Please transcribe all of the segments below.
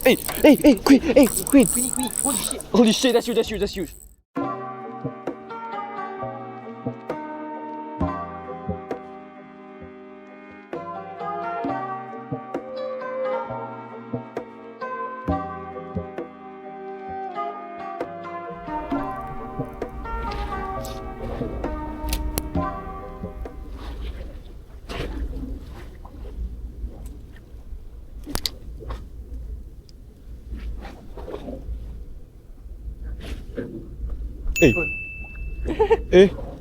Hey, Queen, hey, Queen. Queen, holy shit. Holy shit, that's huge.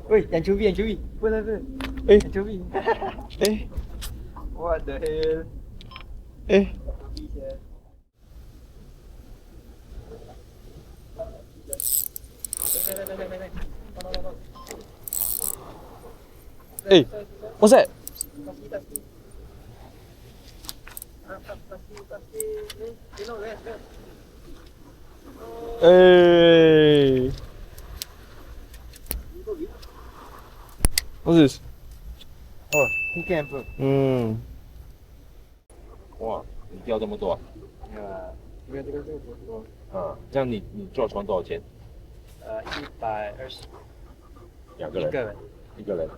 Wait, anchovy. What? Anchovy. What the hell? Hey, what's that? Hey. What's this? Oh, he camp. 哇，你钓这么多啊？因为这个不多。这样你坐船多少钱120。2个人。一个人。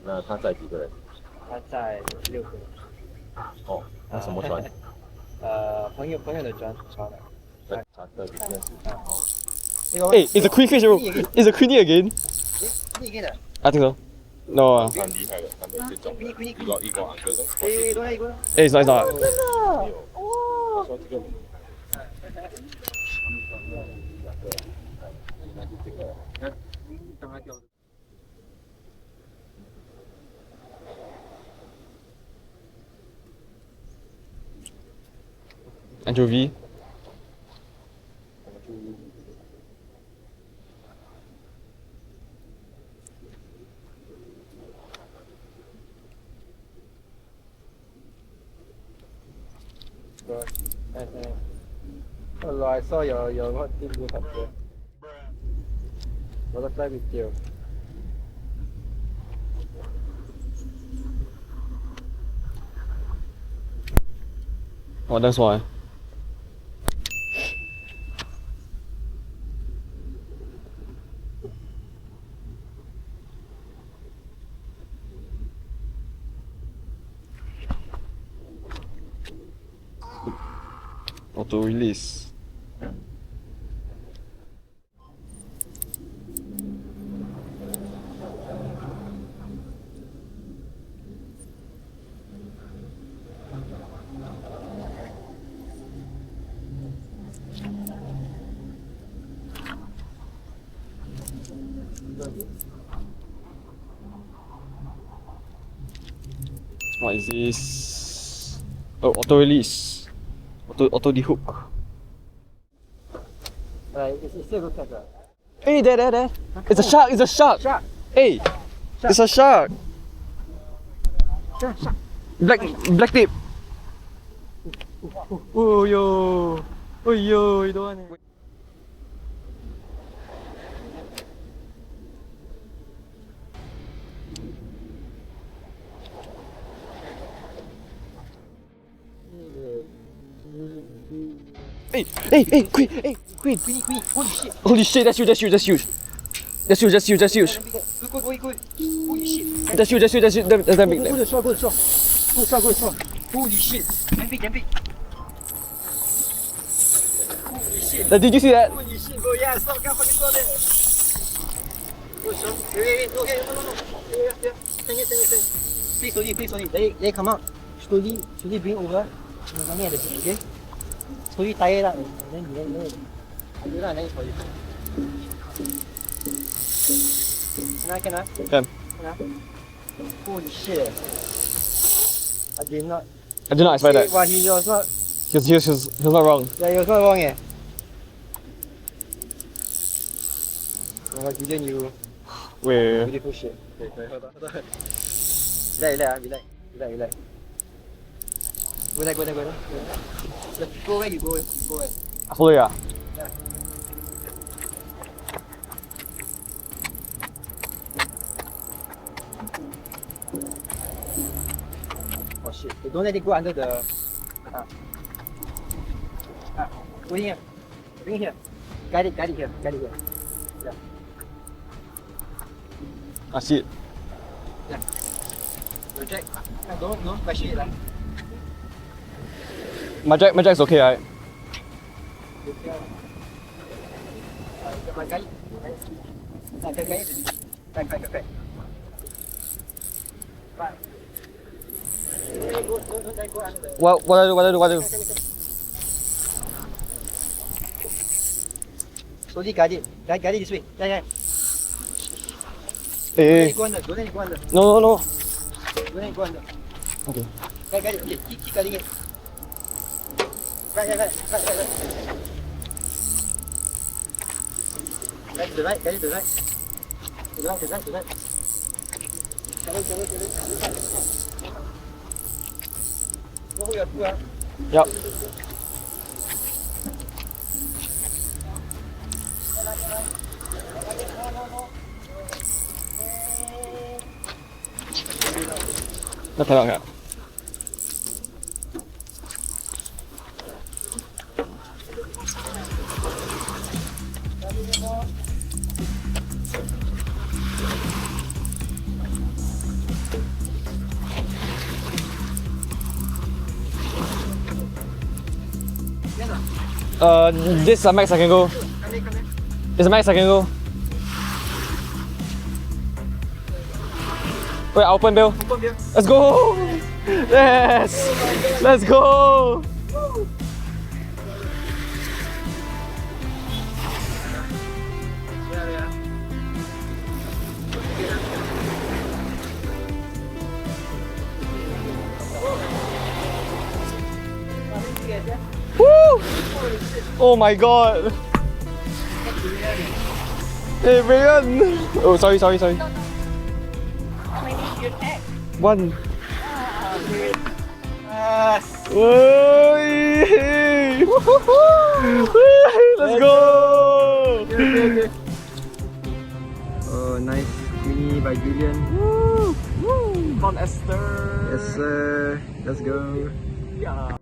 那他载几个人？他载6个人。哦，那什么船？朋友的船的。查特比较。Hey, it's a queenfish, bro. It's a queenie again. I think so. No. 很厉害的，他每次中一个昂个的。Hey, it's not. 我说这个。Anchovy. Oh, I saw your hot thing go up there. Butterfly with tail. Oh, that's why. Auto release. What is this? Oh, auto release. Auto dehook. It's still good catch. Hey, there. It's a shark. Shark. Hey, it's a shark. Shark. Black tip. Oh yo, you don't want it. Hey, Queen. Holy shit. Holy shit, that's huge. That's huge. Good. Holy shit. That's huge. That's big. Good shot. Holy shit. Damn big. Holy shit. Did you see that? Holy shit, bro. Yeah, I fucking saw that. Good shot. Wait. No. Yeah. Stand here. Please slowly. Let it come out. Slowly bring over. Something at the tip, okay? Slowly tie it up. Then you let it. Then you slowly. Can I? Can. Holy shit. I did not expect that. But he was not. He was not wrong. Yeah, he was not wrong, yeah. Oh my god, you. Wait. Beautiful shit. Okay, hold on. Relax. Go there. Go where you go. Follow ya. Yeah. Oh shit. Don't let it go under the... Bring here. Bring here. Guide it here. Guide it here. Yeah. I see it. Yeah. Project. Don't question it lah. My jack's okay, right? Guide. Guide. What I do? Slowly guide it. Guide it this way. Yeah. Hey. Don't let it go under. No. Don't let it go under. Okay. Guide it. Okay, keep guiding it. Right. Guide to the right. To the right. Go your two. Yep. Nó phải kìa. This is a max I can go. It's a max I can go. Wait, I'll open bill. Let's go! Yes! Let's go! Woo! Oh my god! Hey, Brian! Oh, sorry. One. Yes. Oi! Let's go! Okay. Oh, nice mini by Julian. Woo! From Ester. Yes, sir. Let's go. Yeah.